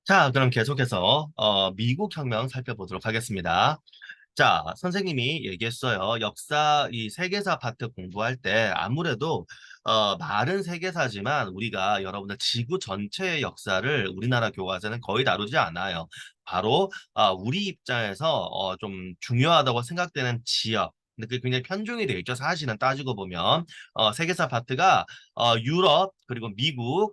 자, 그럼 계속해서 미국 혁명 살펴보도록 하겠습니다. 자, 선생님이 얘기했어요. 역사 이 세계사 파트 공부할 때 아무래도 말은 세계사지만 우리가 여러분들 지구 전체의 역사를 우리나라 교과서는 거의 다루지 않아요. 바로 우리 입장에서 좀 중요하다고 생각되는 지역. 근데 그게 굉장히 편중이 되어 있죠. 사실은 따지고 보면 세계사 파트가 유럽 그리고 미국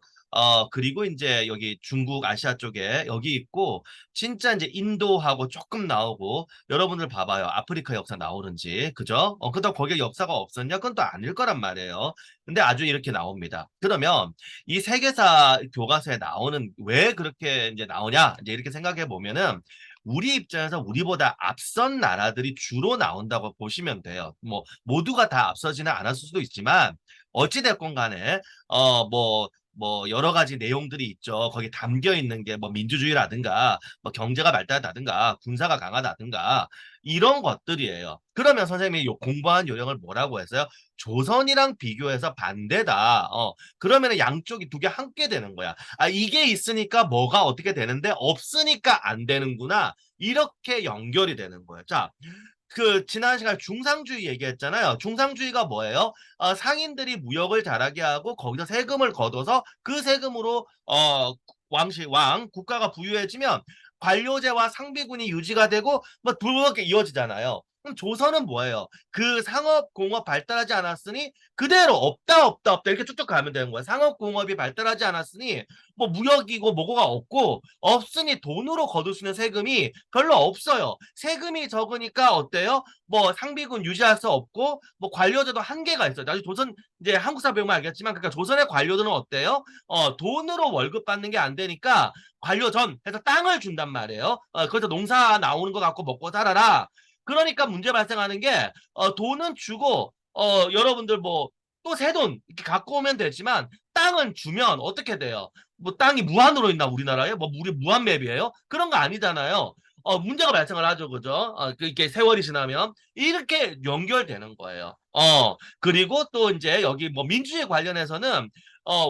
그리고 이제 여기 중국, 아시아 쪽에 여기 있고, 진짜 이제 인도하고 조금 나오고, 여러분들 봐봐요. 아프리카 역사 나오는지, 그죠? 그렇다고 거기에 역사가 없었냐? 그건 또 아닐 거란 말이에요. 근데 아주 이렇게 나옵니다. 그러면 이 세계사 교과서에 나오는, 왜 그렇게 이제 나오냐? 이제 이렇게 생각해 보면은, 우리 입장에서 우리보다 앞선 나라들이 주로 나온다고 보시면 돼요. 뭐, 모두가 다 앞서지는 않았을 수도 있지만, 어찌됐건 간에, 여러 가지 내용들이 있죠. 거기 담겨 있는 게 뭐 민주주의라든가 뭐 경제가 발달하다든가 군사가 강하다든가 이런 것들이에요. 그러면 선생님이 공부한 요령을 뭐라고 했어요? 조선이랑 비교해서 반대다. 그러면 양쪽이 두 개 함께 되는 거야. 아, 이게 있으니까 뭐가 어떻게 되는데 없으니까 안 되는구나. 이렇게 연결이 되는 거예요. 자, 그 지난 시간에 중상주의 얘기했잖아요. 중상주의가 뭐예요? 상인들이 무역을 잘하게 하고 거기서 세금을 걷어서 그 세금으로 왕 국가가 부유해지면 관료제와 상비군이 유지가 되고 뭐 그렇게 이어지잖아요. 그럼 조선은 뭐예요? 그 상업 공업 발달하지 않았으니 그대로 없다 이렇게 쭉쭉 가면 되는 거예요. 상업 공업이 발달하지 않았으니 뭐 무역이고 뭐고가 없고 없으니 돈으로 거둘 수 있는 세금이 별로 없어요. 세금이 적으니까 어때요? 뭐 상비군 유지할 수 없고 뭐 관료제도 한계가 있어요. 나중에 조선 이제 한국사 배우면 알겠지만 그러니까 조선의 관료들은 어때요? 돈으로 월급 받는 게 안 되니까 관료전 해서 땅을 준단 말이에요. 거기서 농사 나오는 거 갖고 먹고 살아라. 그러니까 문제 발생하는 게 돈은 주고 여러분들 뭐 또 새 돈 이렇게 갖고 오면 되지만 땅은 주면 어떻게 돼요? 뭐 땅이 무한으로 있나 우리나라에? 뭐 우리 무한맵이에요? 그런 거 아니잖아요. 문제가 발생을 하죠, 그죠? 이렇게 세월이 지나면 이렇게 연결되는 거예요. 그리고 또 이제 여기 뭐 민주주의 관련해서는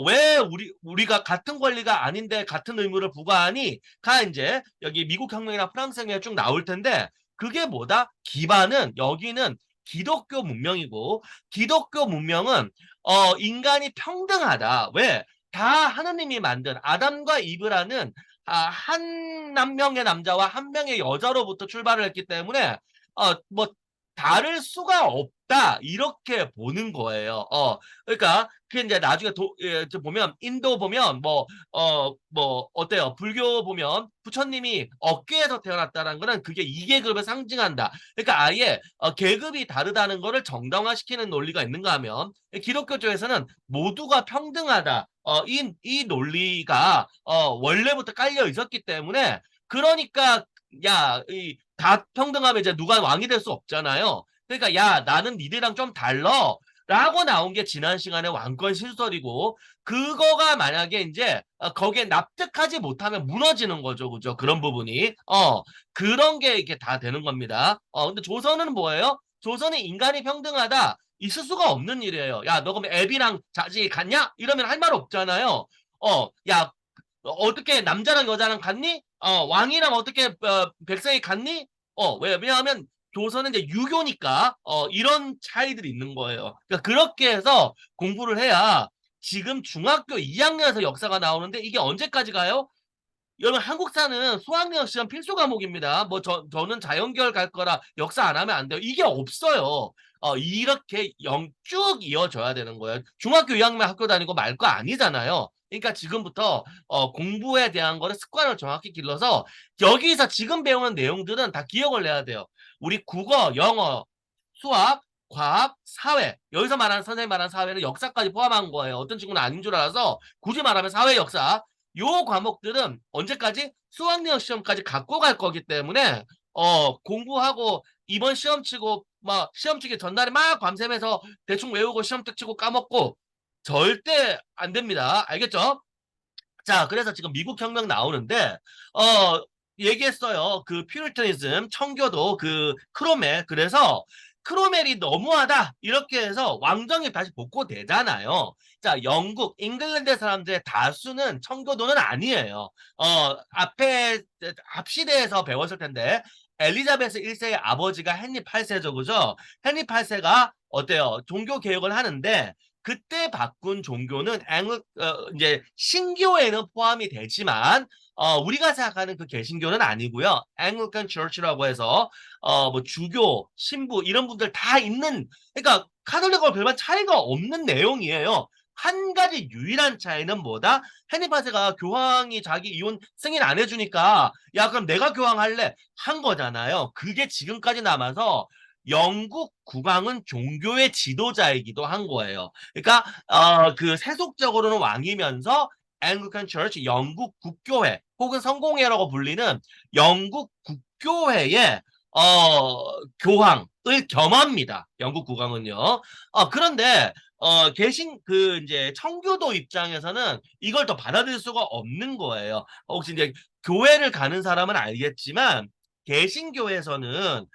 왜 우리가 같은 권리가 아닌데 같은 의무를 부과하니? 가 이제 여기 미국 혁명이나 프랑스 혁명이 쭉 나올 텐데 그게 뭐다? 기반은 여기는 기독교 문명이고 기독교 문명은 인간이 평등하다. 왜? 다 하느님이 만든 아담과 이브라는 한 명의 남자와 한 명의 여자로부터 출발을 했기 때문에 뭐 다를 수가 없다 이렇게 보는 거예요. 그러니까 그 이제 나중에 보면 인도 보면 뭐 어때요? 불교 보면 부처님이 어깨에서 태어났다는 거는 그게 이계급을 상징한다. 그러니까 아예 계급이 다르다는 거를 정당화시키는 논리가 있는가 하면 기독교 쪽에서는 모두가 평등하다. 이 논리가 원래부터 깔려 있었기 때문에 그러니까 야, 다 평등하면 이제 누가 왕이 될 수 없잖아요. 그러니까 야, 나는 니들이랑 좀 달라. 라고 나온 게 지난 시간에 왕권 신설이고 그거가 만약에 이제 거기에 납득하지 못하면 무너지는 거죠. 그죠? 그런 부분이. 그런 게 이렇게 다 되는 겁니다. 근데 조선은 뭐예요? 조선이 인간이 평등하다. 있을 수가 없는 일이에요. 야, 너 그럼 애비랑 자지 갔냐? 이러면 할 말 없잖아요. 야, 어떻게 남자랑 여자랑 같니? 왕이랑 어떻게 백성이 같니? 왜냐하면 조선은 이제 유교니까 이런 차이들이 있는 거예요. 그러니까 그렇게 해서 공부를 해야 지금 중학교 2학년에서 역사가 나오는데 이게 언제까지 가요? 여러분 한국사는 수학여행 시험 필수 과목입니다. 뭐 저는 자연계열 갈 거라 역사 안 하면 안 돼요. 이게 없어요. 이렇게 쭉 이어져야 되는 거예요. 중학교 2학년 학교 다니고 말 거 아니잖아요. 그러니까 지금부터 공부에 대한 거를 습관을 정확히 길러서 여기서 지금 배우는 내용들은 다 기억을 해야 돼요. 우리 국어, 영어, 수학, 과학, 사회. 여기서 말하는 선생님 말하는 사회는 역사까지 포함한 거예요. 어떤 친구는 아닌 줄 알아서 굳이 말하면 사회 역사. 요 과목들은 언제까지? 수학여행 시험까지 갖고 갈 거기 때문에 공부하고 이번 시험 치고 막 시험 치기 전날에 막 밤샘에서 대충 외우고 시험 딱 치고 까먹고 절대 안 됩니다. 알겠죠? 자, 그래서 지금 미국 혁명 나오는데 얘기했어요. 그 퓨리터니즘 청교도 그 크롬에 그래서 크로멜이 너무하다 이렇게 해서 왕정이 다시 복고되잖아요. 자, 영국, 잉글랜드 사람들의 다수는 청교도는 아니에요. 앞 시대에서 배웠을 텐데 엘리자베스 1세의 아버지가 헨리 8세죠, 그죠? 헨리 8세가 어때요? 종교 개혁을 하는데 그때 바꾼 종교는 이제 신교에는 포함이 되지만 우리가 생각하는 그 개신교는 아니고요. 앵글리칸 처치라고 해서 뭐 주교, 신부 이런 분들 다 있는 그러니까 카톨릭과 별반 차이가 없는 내용이에요. 한 가지 유일한 차이는 뭐다? 헨리 8세가 교황이 자기 이혼 승인 안 해주니까 야 그럼 내가 교황할래 한 거잖아요. 그게 지금까지 남아서 영국 국왕은 종교의 지도자이기도 한 거예요. 그러니까 그 세속적으로는 왕이면서 앵글리칸 처치 영국 국교회 혹은 성공회라고 불리는 영국 국교회의 교황을 겸합니다. 영국 국왕은요. 그런데 계신 그 이제 청교도 입장에서는 이걸 더 받아들일 수가 없는 거예요. 혹시 이제 교회를 가는 사람은 알겠지만 개신교에서는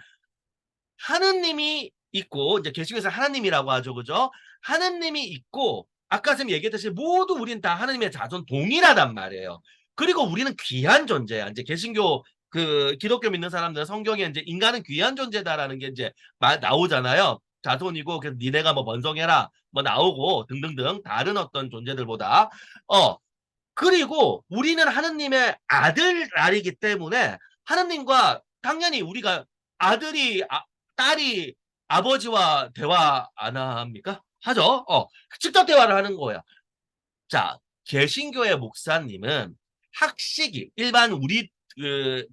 하느님이 있고 이제 개신교에서 하나님이라고 하죠, 그죠? 하느님이 있고 아까 쌤 얘기했듯이 모두 우리는 다 하느님의 자손 동일하단 말이에요. 그리고 우리는 귀한 존재야. 이제 개신교 그 기독교 믿는 사람들은 성경에 이제 인간은 귀한 존재다라는 게 이제 나오잖아요. 자손이고 그래서 니네가 뭐 번성해라 뭐 나오고 등등등 다른 어떤 존재들보다 그리고 우리는 하느님의 아들이기 때문에 하느님과 당연히 우리가 아들이 딸이 아버지와 대화 안 합니까? 하죠. 직접 대화를 하는 거야. 자, 개신교의 목사님은 학식이 일반 우리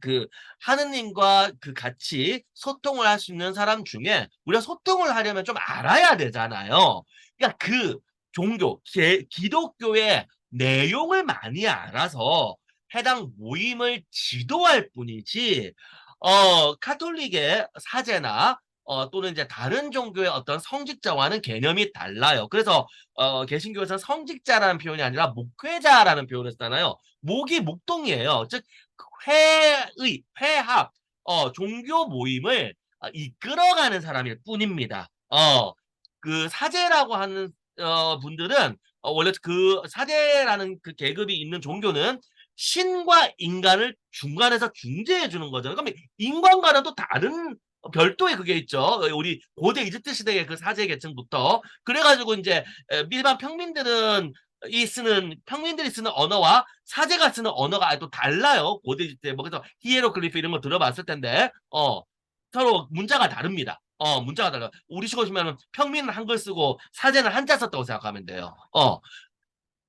그 하느님과 그 같이 소통을 할 수 있는 사람 중에 우리가 소통을 하려면 좀 알아야 되잖아요. 그러니까 그 종교, 기독교의 내용을 많이 알아서 해당 모임을 지도할 뿐이지 카톨릭의 사제나 또는 이제 다른 종교의 어떤 성직자와는 개념이 달라요. 그래서 개신교에서는 성직자라는 표현이 아니라 목회자라는 표현을 쓰잖아요. 목이 목동이에요. 즉 회합, 종교 모임을 이끌어가는 사람일 뿐입니다. 그 사제라고 하는 분들은 원래 그 사제라는 그 계급이 있는 종교는 신과 인간을 중간에서 중재해 주는 거죠. 그러면 인간과는 또 다른 별도의 그게 있죠. 우리 고대 이집트 시대의 그 사제 계층부터 그래가지고 이제 일반 평민들이 쓰는 언어와 사제가 쓰는 언어가 아예 또 달라요. 고대 이집트 뭐 그래서 히에로글리프 이런 거 들어봤을 텐데 서로 문자가 다릅니다. 문자가 달라. 우리 식으로 치면 평민은 한글 쓰고 사제는 한자 썼다고 생각하면 돼요.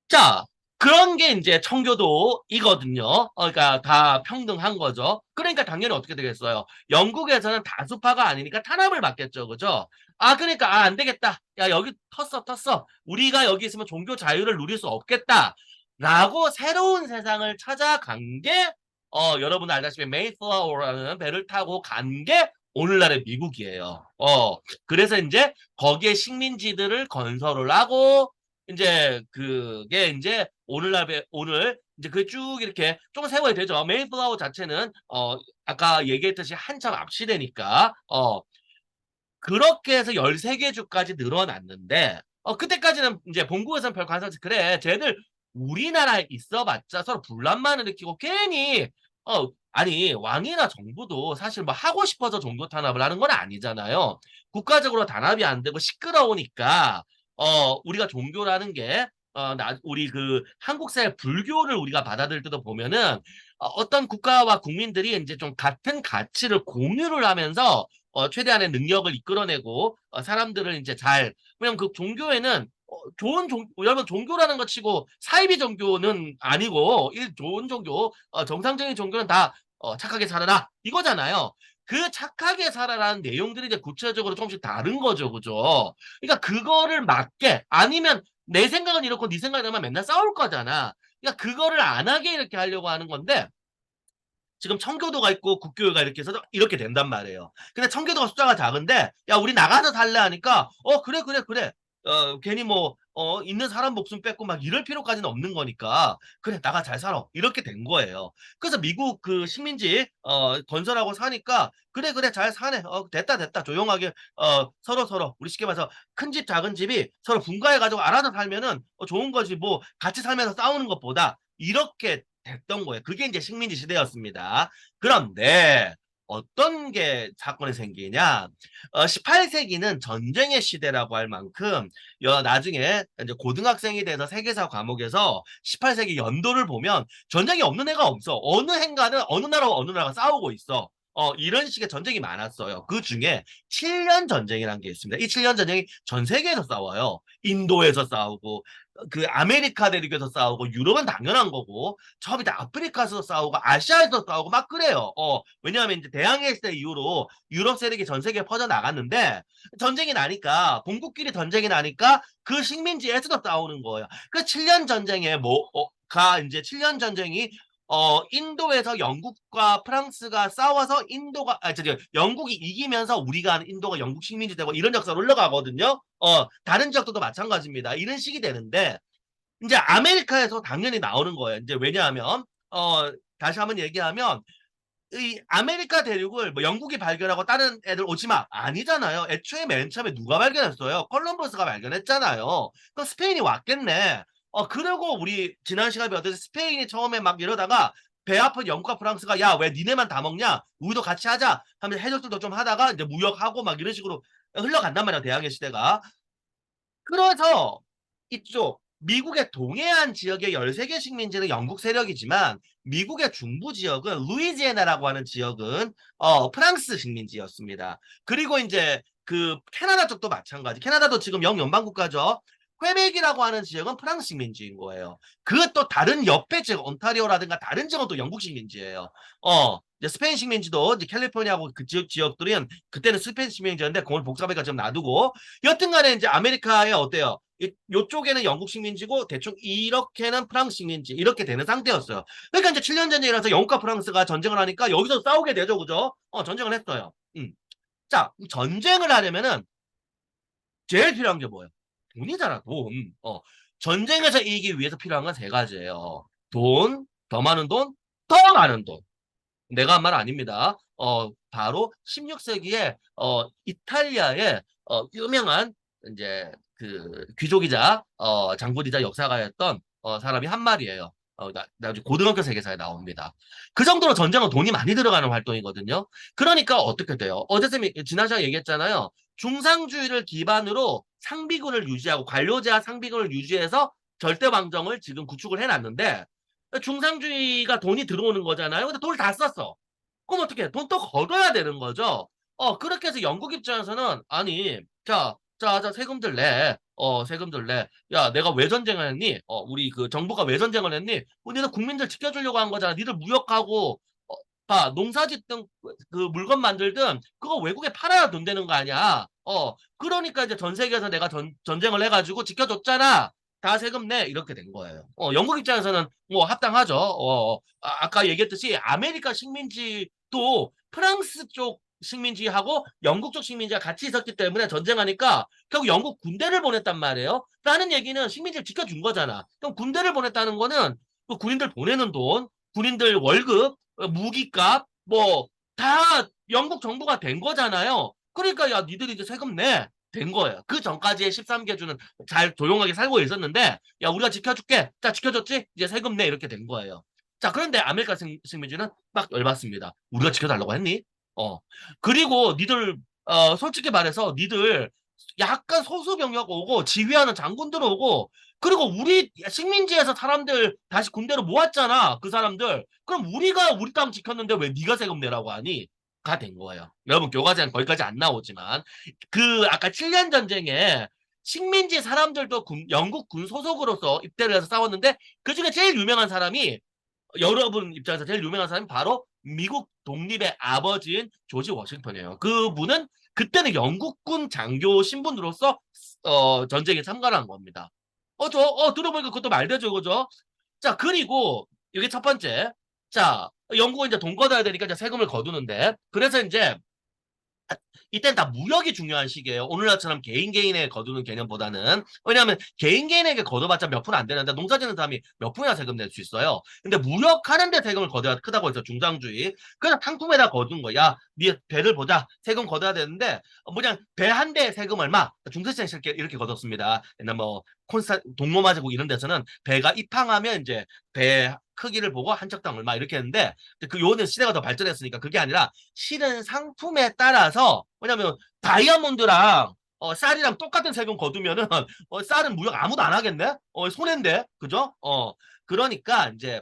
자, 그런 게 이제 청교도이거든요. 그러니까 다 평등한 거죠. 그러니까 당연히 어떻게 되겠어요? 영국에서는 다수파가 아니니까 탄압을 받겠죠. 그죠? 그러니까, 안 되겠다. 야, 여기 텄어. 우리가 여기 있으면 종교 자유를 누릴 수 없겠다. 라고 새로운 세상을 찾아간 게, 여러분 알다시피 메이플라워라는 배를 타고 간 게 오늘날의 미국이에요. 그래서 이제 거기에 식민지들을 건설을 하고, 이제 그게 이제 오늘 이제 그 쭉 이렇게 조금 세워야 되죠. 메이플라워 자체는 아까 얘기했듯이 한참 앞시대니까 그렇게 해서 13개 주까지 늘어났는데 그때까지는 이제 본국에서는 별 관심 없이 그래 쟤들 우리나라에 있어봤자 서로 분란만 일으키고 괜히 아니 왕이나 정부도 사실 뭐 하고 싶어서 종교 탄압을 하는 건 아니잖아요. 국가적으로 단합이 안 되고 시끄러우니까 우리가 종교라는 게 우리 그 한국 사회 불교를 우리가 받아들일 때도 보면은 어떤 국가와 국민들이 이제 좀 같은 가치를 공유를 하면서 최대한의 능력을 이끌어내고 사람들을 이제 왜냐면 그 종교에는 여러분 종교라는 것 치고 사이비 종교는 아니고 좋은 종교 정상적인 종교는 다 착하게 살아라 이거잖아요. 그 착하게 살아라는 내용들이 이제 구체적으로 조금씩 다른 거죠, 그죠? 그러니까 그거를 맞게 아니면 내 생각은 이렇고 네 생각은 이러면 맨날 싸울 거잖아. 그러니까 그거를 안 하게 이렇게 하려고 하는 건데 지금 청교도가 있고 국교회가 이렇게 해서 이렇게 된단 말이에요. 근데 청교도가 숫자가 작은데 야 우리 나가서 살래 하니까 그래 괜히 뭐 있는 사람 목숨 뺏고 막 이럴 필요까지는 없는 거니까 그래 나가 잘 살아 이렇게 된 거예요. 그래서 미국 그 식민지 건설하고 사니까 그래 그래 잘 사네 됐다 됐다 조용하게 서로 우리 쉽게 말해서 큰 집 작은 집이 서로 분가해 가지고 알아서 살면은 좋은 거지 뭐 같이 살면서 싸우는 것보다 이렇게 됐던 거예요. 그게 이제 식민지 시대였습니다. 그런데 어떤 게 사건이 생기냐? 18세기는 전쟁의 시대라고 할 만큼 나중에 이제 고등학생이 돼서 세계사 과목에서 18세기 연도를 보면 전쟁이 없는 애가 없어. 어느 해인가는 어느 나라와 어느 나라가 싸우고 있어. 이런 식의 전쟁이 많았어요. 그 중에 7년 전쟁이라는 게 있습니다. 이 7년 전쟁이 전 세계에서 싸워요. 인도에서 싸우고, 그 아메리카 대륙에서 싸우고, 유럽은 당연한 거고, 저 밑에 아프리카에서 싸우고, 아시아에서 싸우고, 막 그래요. 왜냐하면 이제 대항해 시대 이후로 유럽 세력이 전 세계에 퍼져 나갔는데, 전쟁이 나니까, 본국끼리 전쟁이 나니까, 그 식민지에서도 싸우는 거예요. 그 7년 전쟁에 이제 7년 전쟁이 인도에서 영국과 프랑스가 싸워서 영국이 이기면서 우리가 아는 인도가 영국 식민지 되고 이런 역사로 흘러가거든요. 다른 지역도 마찬가지입니다. 이런 식이 되는데, 이제 아메리카에서 당연히 나오는 거예요. 이제 왜냐하면, 다시 한번 얘기하면, 이 아메리카 대륙을 뭐 영국이 발견하고 다른 애들 오지 마. 아니잖아요. 애초에 맨 처음에 누가 발견했어요? 콜럼버스가 발견했잖아요. 그럼 스페인이 왔겠네. 그리고 우리 지난 시간에 배웠듯이 스페인이 처음에 막 이러다가 배 아픈 영국과 프랑스가 야, 왜 니네만 다 먹냐? 우리도 같이 하자. 하면서 해적들도 좀 하다가 이제 무역하고 막 이런 식으로 흘러간단 말이야, 대항해 시대가. 그래서 이쪽 미국의 동해안 지역의 13개 식민지는 영국 세력이지만 미국의 중부 지역은 루이지애나라고 하는 지역은 프랑스 식민지였습니다. 그리고 이제 그 캐나다 쪽도 마찬가지. 캐나다도 지금 영연방 국가죠. 퀘벡이라고 하는 지역은 프랑스 식민지인 거예요. 그 또 다른 옆에 지역 온타리오라든가 다른 지역은 또 영국 식민지예요. 이제 스페인 식민지도 이제 캘리포니아하고 그 지역들은 그때는 스페인 식민지였는데 그걸 복잡하니까 좀 놔두고 여튼간에 이제 아메리카에 어때요? 요쪽에는 영국 식민지고 대충 이렇게는 프랑스 식민지 이렇게 되는 상태였어요. 그러니까 이제 7년 전쟁이라서 영국과 프랑스가 전쟁을 하니까 여기서 싸우게 되죠, 그죠? 전쟁을 했어요. 자, 전쟁을 하려면은 제일 필요한 게 뭐예요? 돈이잖아, 돈. 전쟁에서 이기기 위해서 필요한 건 세 가지예요. 돈, 더 많은 돈, 더 많은 돈. 내가 한 말 아닙니다. 바로 16세기에 이탈리아의 유명한 이제 그 귀족이자 장군이자 역사가였던 사람이 한 말이에요. 나중에 고등학교 세계사에 나옵니다. 그 정도로 전쟁은 돈이 많이 들어가는 활동이거든요. 그러니까 어떻게 돼요? 어제 쌤이 지난 시간에 얘기했잖아요. 중상주의를 기반으로 상비군을 유지하고 관료제와 상비군을 유지해서 절대왕정을 지금 구축을 해놨는데 중상주의가 돈이 들어오는 거잖아요. 근데 돈을 다 썼어. 그럼 어떻게 해? 돈 또 걷어야 되는 거죠. 그렇게 해서 영국 입장에서는 아니, 자, 세금들 내. 세금들 내. 야, 내가 왜 전쟁을 했니? 우리 그 정부가 왜 전쟁을 했니? 니들 국민들 지켜주려고 한 거잖아. 니들 무역하고 봐, 농사짓든 그 물건 만들든 그거 외국에 팔아야 돈 되는 거 아니야. 그러니까 이제 전 세계에서 내가 전쟁을 해가지고 지켜줬잖아. 다 세금 내 이렇게 된 거예요. 영국 입장에서는 뭐 합당하죠. 아까 얘기했듯이 아메리카 식민지도 프랑스 쪽 식민지하고 영국 쪽 식민지가 같이 있었기 때문에 전쟁하니까 결국 영국 군대를 보냈단 말이에요. 라는 얘기는 식민지를 지켜준 거잖아. 그럼 군대를 보냈다는 거는 그 군인들 보내는 돈, 군인들 월급, 무기값, 뭐 다 영국 정부가 된 거잖아요. 그러니까 야 니들이 이제 세금 내. 된 거예요. 그 전까지의 13개주는 잘 조용하게 살고 있었는데 야 우리가 지켜줄게. 자 지켜줬지? 이제 세금 내 이렇게 된 거예요. 자 그런데 아메리카 식민지는 막 열받습니다. 우리가 지켜달라고 했니? 그리고 니들 솔직히 말해서 니들 약간 소수 병력 오고 지휘하는 장군들 오고 그리고 우리 식민지에서 사람들 다시 군대로 모았잖아. 그 사람들. 그럼 우리가 우리 땅 지켰는데 왜 네가 세금 내라고 하니? 가 된 거예요. 여러분 교과서엔 거기까지 안 나오지만 그 아까 7년 전쟁에 식민지 사람들도 영국 군 소속으로서 입대를 해서 싸웠는데 그중에 제일 유명한 사람이 여러분 입장에서 제일 유명한 사람이 바로 미국 독립의 아버지인 조지 워싱턴이에요. 그분은 그때는 영국군 장교 신분으로서 전쟁에 참가를 한 겁니다. 들어보니까 그것도 말되죠, 그죠? 자, 그리고 이게 첫 번째. 자, 영국은 이제 돈 걷어야 되니까 이제 세금을 거두는데 그래서 이제 이때는 다 무역이 중요한 시기예요. 오늘날처럼 개인에 거두는 개념보다는. 왜냐하면 개인에게 거둬봤자 몇 푼 안 되는데 농사 짓는 사람이 몇 푼이나 세금 낼 수 있어요. 근데 무역하는데 세금을 거둬야 크다고 해서 중상주의. 그래서 상품에다 거둔 거야. 네 배를 보자. 세금 거둬야 되는데 그냥 배 한 대에 세금 얼마? 중세시장 이렇게 거뒀습니다. 옛날 뭐 동로마 제국 이런 데서는 배가 입항하면 이제 배 크기를 보고 한 척당 얼마 이렇게 했는데 그 요는 시대가 더 발전했으니까 그게 아니라 실은 상품에 따라서 왜냐면 다이아몬드랑 쌀이랑 똑같은 세금 거두면은 쌀은 무역 아무도 안 하겠네? 손해인데 그죠? 그러니까 이제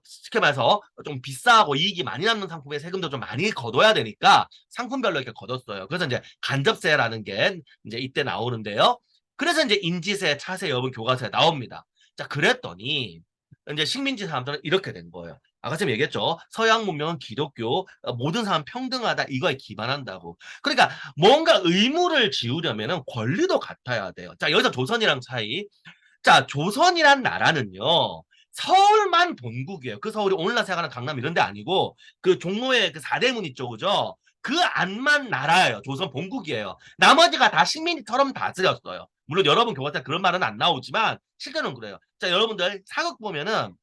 쉽게 말해서 좀 비싸고 이익이 많이 남는 상품에 세금도 좀 많이 거둬야 되니까 상품별로 이렇게 거뒀어요. 그래서 이제 간접세라는 게 이제 이때 나오는데요. 그래서 이제 인지세, 차세, 여분, 교과서에 나옵니다. 자, 그랬더니 이제 식민지 사람들은 이렇게 된 거예요. 아까 전에 얘기했죠. 서양 문명은 기독교, 모든 사람 평등하다 이거에 기반한다고. 그러니까 뭔가 의무를 지우려면은 권리도 같아야 돼요. 자, 여기서 조선이랑 차이. 자, 조선이란 나라는요. 서울만 본국이에요. 그 서울이 오늘날 생각하는 강남 이런 데 아니고 그 종로에 그 사대문 있죠. 그죠? 그 안만 나라예요. 조선 본국이에요. 나머지가 다 식민지처럼 다스렸어요. 물론 여러분 교과서에 그런 말은 안 나오지만 실제는 그래요. 자, 여러분들 사극 보면은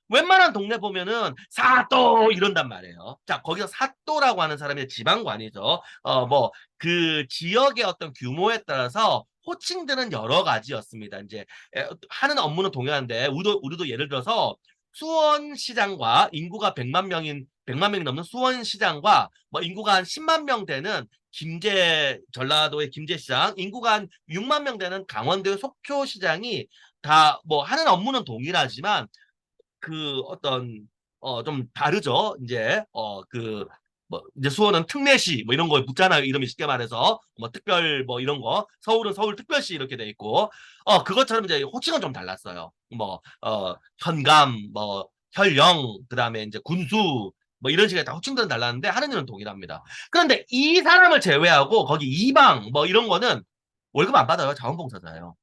웬만한 동네 보면은 사또 이런단 말이에요. 자, 거기서 사또라고 하는 사람이 지방관이죠. 뭐 그 지역의 어떤 규모에 따라서 호칭들은 여러 가지였습니다. 이제 하는 업무는 동일한데 우리도 예를 들어서 수원시장과 인구가 100만 명이 넘는 수원시장과 뭐 인구가 한 10만 명 되는 전라도의 김제시장, 인구가 한 6만 명 되는 강원도의 속초시장이 다 뭐 하는 업무는 동일하지만 그 어떤 좀 다르죠. 이제 그 뭐 이제 수원은 특례시 뭐 이런 거에 붙잖아요. 이름이 쉽게 말해서 뭐 특별 뭐 이런 거. 서울은 서울 특별시 이렇게 돼 있고 그것처럼 이제 호칭은 좀 달랐어요. 뭐 현감 뭐 현령 그다음에 이제 군수 뭐 이런 식의 다 호칭들은 달랐는데 하는 일은 동일합니다. 그런데 이 사람을 제외하고 거기 이방 뭐 이런 거는 월급 안 받아요. 자원봉사자예요.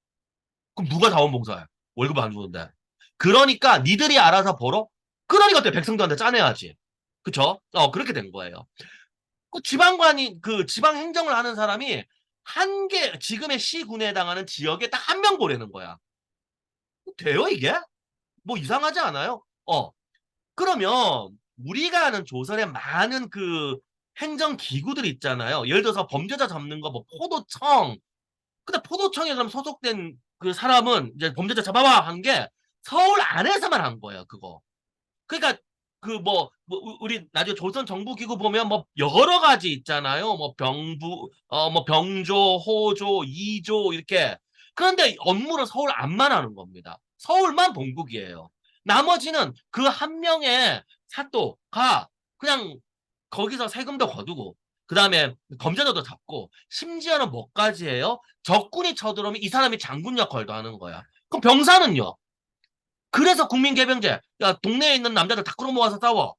그럼 누가 자원봉사해? 월급 안 주는데. 그러니까 니들이 알아서 벌어? 그러니까 또 백성들한테 짜내야지. 그쵸? 그렇게 된 거예요. 그 지방관이, 그 지방 행정을 하는 사람이 지금의 시군에 해당하는 지역에 딱 한 명 보내는 거야. 돼요, 이게? 뭐 이상하지 않아요? 그러면 우리가 아는 조선의 많은 그 행정 기구들 있잖아요. 예를 들어서 범죄자 잡는 거, 뭐 포도청, 근데 포도청에 그럼 소속된 그 사람은 이제 범죄자 잡아봐 한 게 서울 안에서만 한 거예요, 그거. 그러니까 그 우리 나중에 조선 정부기구 보면 뭐 여러 가지 있잖아요. 뭐 뭐 병조, 호조, 이조 이렇게. 그런데 업무를 서울 안만 하는 겁니다. 서울만 본국이에요. 나머지는 그 한 명의 사또가 그냥 거기서 세금도 거두고 그다음에 범죄자도 잡고 심지어는 뭐까지 해요? 적군이 쳐들어오면 이 사람이 장군 역할도 하는 거야. 그럼 병사는요? 그래서 국민개병제. 야, 동네에 있는 남자들 다 끌어모아서 싸워.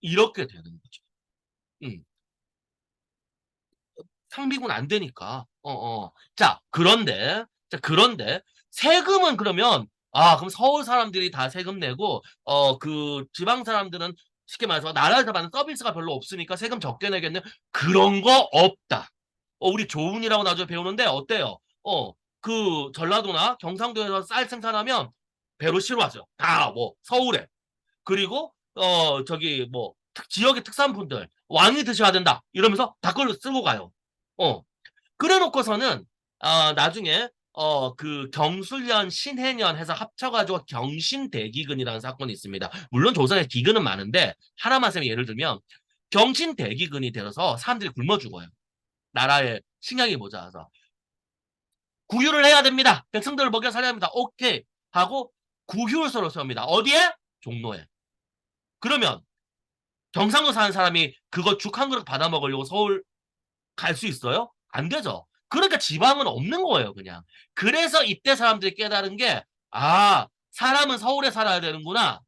이렇게 되는 거죠. 음. 상비군 안 되니까. 자, 그런데 세금은 그러면 그럼 서울 사람들이 다 세금 내고 그 지방 사람들은 쉽게 말해서 나라에서 받는 서비스가 별로 없으니까 세금 적게 내겠네. 그런 거 없다. 우리 조은이라고 나중에 배우는데 어때요? 그 전라도나 경상도에서 쌀 생산하면 배로 실어왔어요. 다 뭐 서울에. 그리고 저기 뭐 지역의 특산품들 왕이 드셔야 된다 이러면서 다 걸로 쓰고 가요. 어 그래 놓고서는 나중에 그 경술련 신해년 해서 합쳐가지고 경신대기근이라는 사건이 있습니다. 물론 조선에 기근은 많은데 하나만 쌤 예를 들면 경신대기근이 되어서 사람들이 굶어 죽어요. 나라에 식량이 모자라서 구휼을 해야 됩니다. 백성들을 먹여 살려야 합니다. 오케이 하고 구휼소를 세웁니다. 어디에? 종로에. 그러면 경상도 사는 사람이 그거 죽 한 그릇 받아 먹으려고 서울 갈 수 있어요? 안 되죠. 그러니까 지방은 없는 거예요, 그냥. 그래서 이때 사람들이 깨달은 게, 사람은 서울에 살아야 되는구나.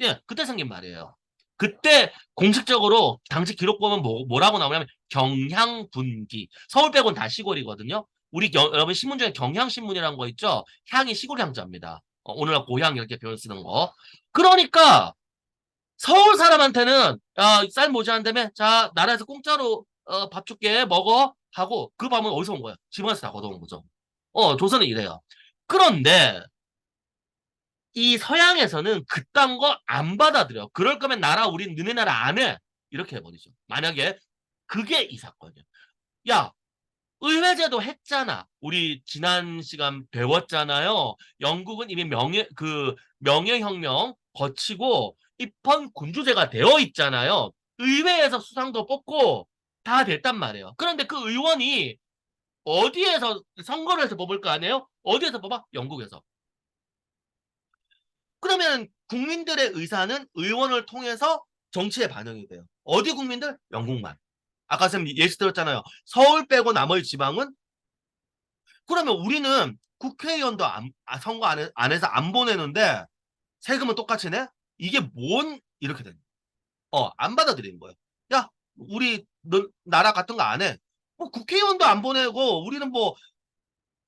예, 그때 생긴 말이에요. 그때 공식적으로 당시 기록 보면 뭐라고 나오냐면 경향분기. 서울 빼고는 다 시골이거든요. 여러분 신문 중에 경향신문이라는 거 있죠? 향이 시골 향자입니다. 오늘날 고향 이렇게 표현 쓰는 거. 그러니까 서울 사람한테는 쌀 모자란다며 자 나라에서 공짜로 밥 줄게 먹어 하고 그 밥은 어디서 온 거야? 집안에서 다 걷어온 거죠. 조선은 이래요. 그런데 이 서양에서는 그딴 거 안 받아들여. 그럴 거면 나라 우린 너네 나라 안 해. 이렇게 해버리죠. 만약에 그게 이 사건이야. 야, 의회제도 했잖아. 우리 지난 시간 배웠잖아요. 영국은 이미 명예혁명 거치고 입헌 군주제가 되어 있잖아요. 의회에서 수상도 뽑고 다 됐단 말이에요. 그런데 그 의원이 어디에서 선거를 해서 뽑을 거 아니에요? 어디에서 뽑아? 영국에서. 그러면 국민들의 의사는 의원을 통해서 정치에 반영이 돼요. 어디 국민들? 영국만. 아까 쌤 예시 들었잖아요. 서울 빼고 나머지 지방은. 그러면 우리는 국회의원도 선거 안에서 안 보내는데 세금은 똑같이 내? 이게 뭔 이렇게 되는 거야. 안 받아들이는 거예요. 야, 우리 너, 나라 같은 거 안 해. 뭐 국회의원도 안 보내고 우리는 뭐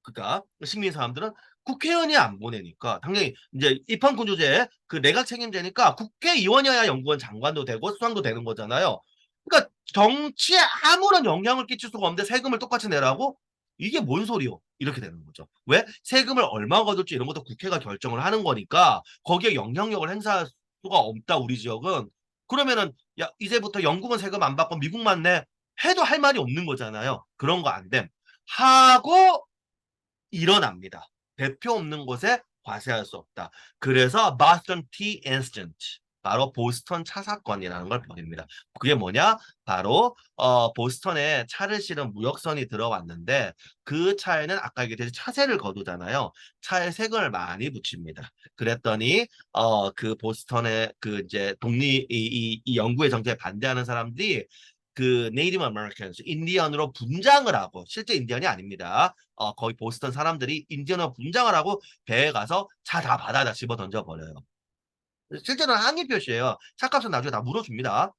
그러니까 식민 사람들은 국회의원이 안 보내니까 당연히 이제 입헌군주제 그 내각 책임제니까 국회의원이어야 연구원 장관도 되고 수상도 되는 거잖아요. 그러니까 정치에 아무런 영향을 끼칠 수가 없는데 세금을 똑같이 내라고? 이게 뭔 소리요? 이렇게 되는 거죠. 왜? 세금을 얼마 거둘지 이런 것도 국회가 결정을 하는 거니까 거기에 영향력을 행사할 수가 없다 우리 지역은. 그러면은 야 이제부터 영국은 세금 안 받고 미국만 내 해도 할 말이 없는 거잖아요. 그런 거 안 됨. 하고 일어납니다. 대표 없는 곳에 과세할 수 없다. 그래서 Boston Tea Incident, 바로 보스턴 차 사건이라는 걸 벌입니다. 그게 뭐냐? 바로 보스턴에 차를 실은 무역선이 들어왔는데 그 차에는 아까 얘기했듯이 차세를 거두잖아요. 차에 세금을 많이 붙입니다. 그랬더니 그 보스턴의 그 이제 이 영구의 정책에 반대하는 사람들이 그 네이티브 아메리칸스 인디언으로 분장을 하고 실제 인디언이 아닙니다. 거의 보스턴 사람들이 인디언으로 분장을 하고 배에 가서 차 다 받아다 집어 던져 버려요. 실제로는 항의 표시예요. 차값은 나중에 다 물어줍니다.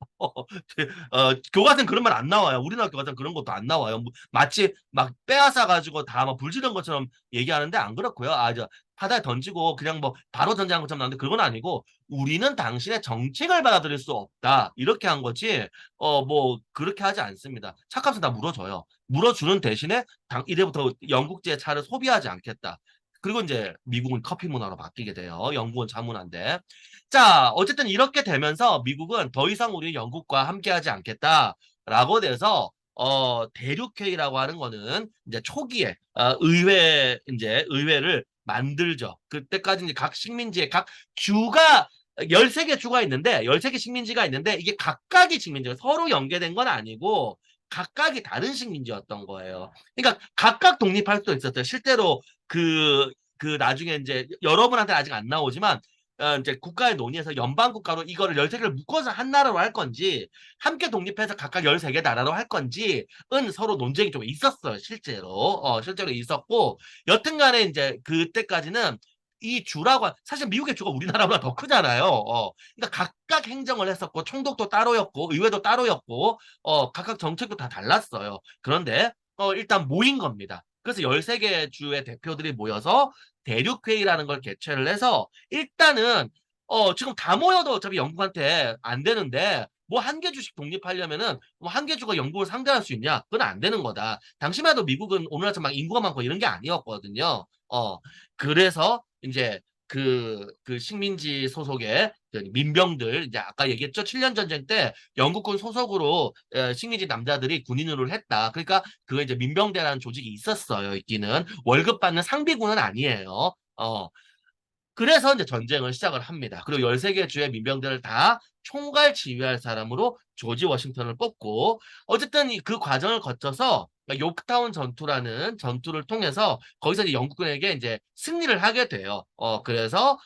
교과서는 그런 말 안 나와요. 우리나라 교과서는 그런 것도 안 나와요. 마치 막 빼앗아 가지고 다 막 불지른 것처럼 얘기하는데 안 그렇고요. 저 바다에 던지고 그냥 뭐 바로 던지는 것처럼 나는데 그건 아니고 우리는 당신의 정책을 받아들일 수 없다. 이렇게 한 거지. 뭐 그렇게 하지 않습니다. 차값은 다 물어줘요. 물어주는 대신에 이제부터 영국제 차를 소비하지 않겠다. 그리고 이제 미국은 커피 문화로 바뀌게 돼요. 영국은 차 문화인데. 자, 어쨌든 이렇게 되면서 미국은 더 이상 우리는 영국과 함께하지 않겠다라고 돼서 대륙회의라고 하는 거는 이제 초기에 의회를 만들죠. 그때까지 이제 각 식민지의 각 주가 13개 주가 있는데 13개 식민지가 있는데 이게 각각의 식민지가 서로 연계된 건 아니고 각각이 다른 식민지였던 거예요. 그러니까 각각 독립할 수도 있었어요. 실제로 그 나중에 이제 여러분한테 아직 안 나오지만 이제 국가의 논의에서 연방 국가로 이거를 13개를 묶어서 한 나라로 할 건지 함께 독립해서 각각 13개 나라로 할 건지는 서로 논쟁이 좀 있었어요. 실제로 있었고 여튼간에 이제 그때까지는 이 주라고 사실 미국의 주가 우리나라보다 더 크잖아요. 그러니까 각각 행정을 했었고 총독도 따로였고 의회도 따로였고 각각 정책도 다 달랐어요. 그런데 일단 모인 겁니다. 그래서 13개 주의 대표들이 모여서 대륙회의라는 걸 개최를 해서 일단은 지금 다 모여도 어차피 영국한테 안 되는데 뭐 한 개 주씩 독립하려면은 뭐 한 개 주가 영국을 상대할 수 있냐? 그건 안 되는 거다. 당시만 해도 미국은 오늘날처럼 막 인구가 많고 이런 게 아니었거든요. 그래서 이제 그 식민지 소속의 그 민병들 이제 아까 얘기했죠. 7년 전쟁 때 영국군 소속으로 식민지 남자들이 군인으로 했다. 그러니까 그거 이제 민병대라는 조직이 있었어요. 있기는 월급 받는 상비군은 아니에요. 그래서 이제 전쟁을 시작을 합니다. 그리고 13개 주의 민병대를 다 총괄 지휘할 사람으로 조지 워싱턴을 뽑고 어쨌든 그 과정을 거쳐서 요크타운 전투라는 전투를 통해서 거기서 이제 영국군에게 이제 승리를 하게 돼요. 그래서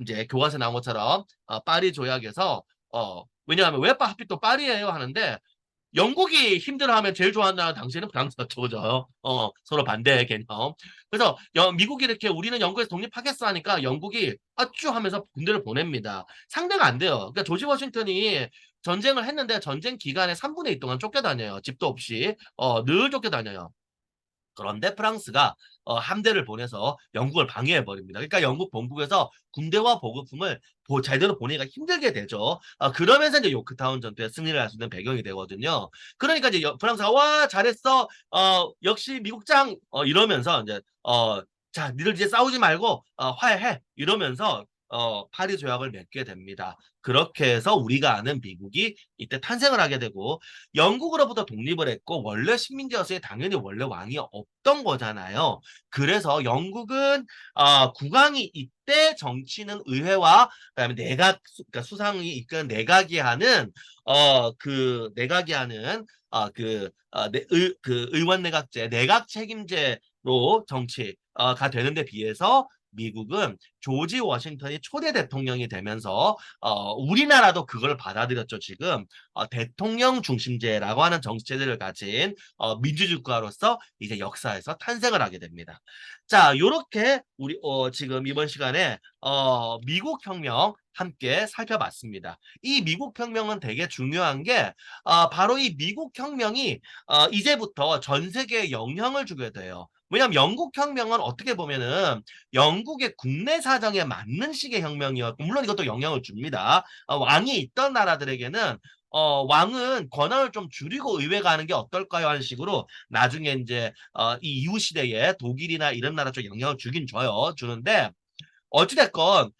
이제 교과서에 나온 것처럼 파리 조약에서 왜냐하면 왜 하필 또 파리예요 하는데 영국이 힘들어하면 제일 좋아하는 나라 당시에는 프랑스였죠, 그죠? 서로 반대의 개념. 그래서 미국이 이렇게 우리는 영국에서 독립하겠어 하니까 영국이 아쭈 하면서 군대를 보냅니다. 상대가 안 돼요. 그러니까 조지 워싱턴이 전쟁을 했는데 전쟁 기간에 3분의 2 동안 쫓겨다녀요. 집도 없이. 늘 쫓겨다녀요. 그런데 프랑스가 함대를 보내서 영국을 방해해 버립니다. 그러니까 영국 본국에서 군대와 보급품을 제대로 보내기가 힘들게 되죠. 그러면서 이제 요크타운 전투에 승리를 할 수 있는 배경이 되거든요. 그러니까 이제 프랑스가 와 잘했어. 역시 미국장 이러면서 이제 자 니들 이제 싸우지 말고 화해해 이러면서 파리 조약을 맺게 됩니다. 그렇게 해서 우리가 아는 미국이 이때 탄생을 하게 되고 영국으로부터 독립을 했고 원래 식민지였으니 당연히 원래 왕이 없던 거잖아요. 그래서 영국은 국왕이 이때 정치는 의회와 그다음에 내각 그러니까 수상이 이끄는 내각이 하는 그 내각이 하는 그 의원 내각제 내각 책임제로 정치가 되는데 비해서 미국은 조지 워싱턴이 초대 대통령이 되면서 우리나라도 그걸 받아들였죠. 지금 대통령 중심제라고 하는 정치체제를 가진 민주주의 국가로서 이제 역사에서 탄생을 하게 됩니다. 자, 요렇게 우리 지금 이번 시간에 미국 혁명 함께 살펴봤습니다. 이 미국 혁명은 되게 중요한 게 바로 이 미국 혁명이 이제부터 전 세계에 영향을 주게 돼요. 왜냐하면 영국 혁명은 어떻게 보면은 영국의 국내 사정에 맞는 식의 혁명이었고 물론 이것도 영향을 줍니다. 왕이 있던 나라들에게는 왕은 권한을 좀 줄이고 의회가 하는 게 어떨까요? 하는 식으로 나중에 이제 이 이후 시대에 독일이나 이런 나라 쪽 영향을 주긴 줘요. 주는데 어찌됐건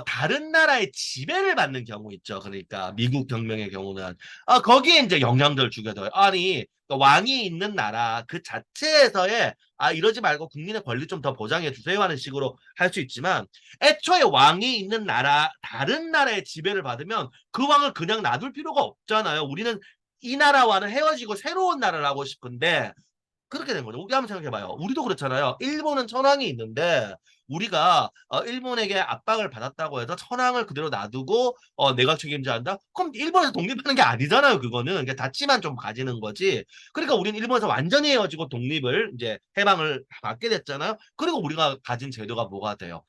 다른 나라의 지배를 받는 경우 있죠. 그러니까 미국 경명의 경우는 거기에 이제 영향들을 주게 돼요. 아니 그러니까 왕이 있는 나라 그 자체에서의 이러지 말고 국민의 권리 좀 더 보장해 주세요 하는 식으로 할 수 있지만 애초에 왕이 있는 나라 다른 나라의 지배를 받으면 그 왕을 그냥 놔둘 필요가 없잖아요. 우리는 이 나라와는 헤어지고 새로운 나라를 하고 싶은데 그렇게 된 거죠. 우리 한번 생각해봐요. 우리도 그렇잖아요. 일본은 천황이 있는데 우리가 일본에게 압박을 받았다고 해서 천황을 그대로 놔두고 내각 책임자한다? 그럼 일본에서 독립하는 게 아니잖아요. 그거는 그러니까 다치만 좀 가지는 거지. 그러니까 우리는 일본에서 완전히 헤어지고 독립을 이제 해방을 받게 됐잖아요. 그리고 우리가 가진 제도가 뭐가 돼요?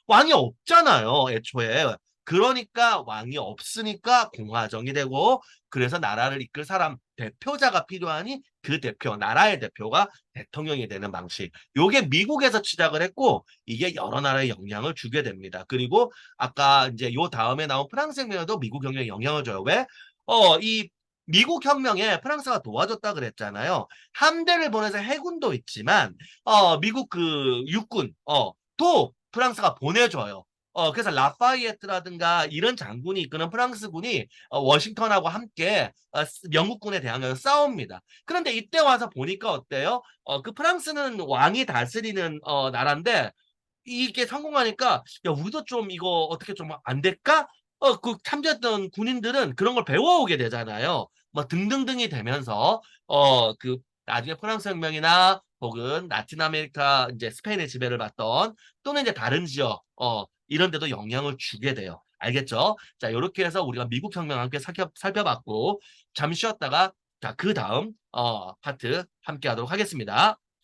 왕이 없잖아요. 애초에. 그러니까 왕이 없으니까 공화정이 되고 그래서 나라를 이끌 사람 대표자가 필요하니 그 대표 나라의 대표가 대통령이 되는 방식. 요게 미국에서 시작을 했고 이게 여러 나라에 영향을 주게 됩니다. 그리고 아까 이제 요 다음에 나온 프랑스 혁명에도 미국 혁명에 영향을 줘요. 왜? 이 미국 혁명에 프랑스가 도와줬다 그랬잖아요. 함대를 보내서 해군도 있지만 미국 그 육군 또 프랑스가 보내줘요. 그래서 라파이에트라든가 이런 장군이 이끄는 프랑스군이 워싱턴하고 함께 영국군에 대항해서 싸웁니다. 그런데 이때 와서 보니까 어때요? 그 프랑스는 왕이 다스리는 나라인데 이게 성공하니까 야 우리도 좀 이거 어떻게 좀 안 될까? 그 참전했던 군인들은 그런 걸 배워오게 되잖아요. 뭐 등등등이 되면서 그 나중에 프랑스 혁명이나 혹은 라틴 아메리카 이제 스페인의 지배를 받던 또는 이제 다른 지역 이런 데도 영향을 주게 돼요. 알겠죠? 자, 요렇게 해서 우리가 미국 혁명 함께 살펴봤고 잠시 쉬었다가 자, 그다음 파트 함께 하도록 하겠습니다.